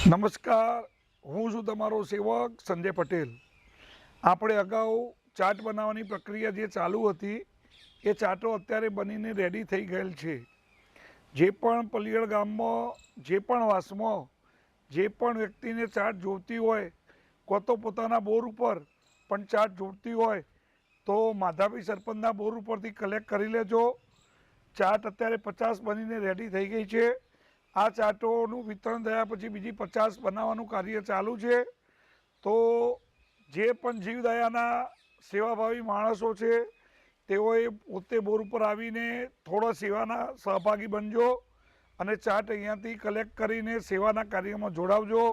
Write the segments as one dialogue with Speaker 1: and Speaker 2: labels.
Speaker 1: નમસ્કાર, હું છું તમારો સેવક સંજય પટેલ। આપણે અગાઉ ચાટ બનાવવાની પ્રક્રિયા જે ચાલુ હતી એ ચાટો અત્યારે બનીને રેડી થઈ ગયેલ છે। જે પણ પલિયડ ગામમાં, જે પણ વાસમાં જે પણ વ્યક્તિને ચાટ જોઈતી હોય, કો તો પોતાના બોર ઉપર પણ ચાટ જોઈતી હોય તો માધાપી સરપંચના બોર ઉપરથી કલેક્ટ કરી લેજો। ચાટ અત્યારે 50 બનીને રેડી થઈ ગઈ છે। આ ચાટોનું વિતરણ થયા પછી બીજી 50 બનાવવાનું કાર્ય ચાલુ છે। તો જે પણ જીવદયાના સેવાભાવી માણસો છે તેઓએ પોતે બોર ઉપર આવીને થોડો સેવાના સહભાગી બનજો અને ચાટ અહીંયાથી કલેક્ટ કરીને સેવાના કાર્યમાં જોડાવજો।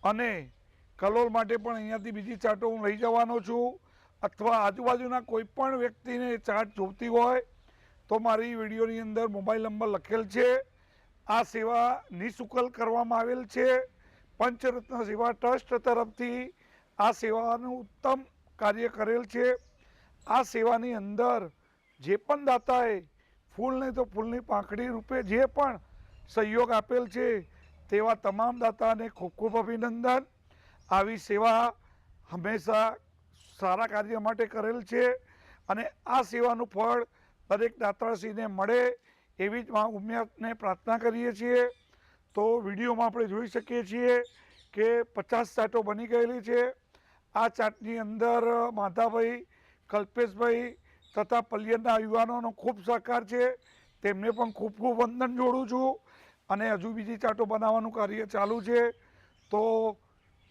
Speaker 1: અને કલોલ માટે પણ અહીંયાથી બીજી ચાટો હું લઈ જવાનો છું, અથવા આજુબાજુના કોઈ પણ વ્યક્તિને ચાટ જોઈતી હોય તો મારી વિડીયોની અંદર મોબાઈલ નંબર લખેલ છે। આ સેવા નિઃશુલ્ક કરવામાં આવેલ છે। પંચરત્ન સેવા ટ્રસ્ટ તરફથી આ સેવાનું ઉત્તમ કાર્ય કરેલ છે। આ સેવાની અંદર જે પણ દાતાએ ફૂલ નહીં તો ફૂલની પાંખડી રૂપે જે પણ સહયોગ આપેલ છે તેવા તમામ દાતાને ખૂબ ખૂબ અભિનંદન। આવી સેવા હંમેશા સારા કાર્ય માટે કરેલ છે અને આ સેવાનું ફળ દરેક દાતાશ્રીને મળે એવી જ ઉમ્મીદને પ્રાર્થના કરીએ છીએ। તો વિડીયોમાં આપણે જોઈ શકીએ છીએ કે 50 ચાટો બની ગયેલી છે। આ ચાટની અંદર માધાભાઈ, કલ્પેશભાઈ તથા પલિયડના યુવાનોનો ખૂબ સહકાર છે। તેમને પણ ખૂબ ખૂબ વંદન જોડું છું અને હજુ બીજી ચાટો બનાવવાનું કાર્ય ચાલુ છે। તો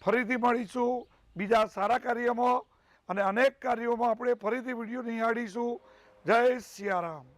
Speaker 1: ફરીથી મળીશું બીજા સારા કાર્યમાં અને અનેક કાર્યોમાં આપણે ફરીથી વિડીયો નિહાળીશું। જય સિયારામ।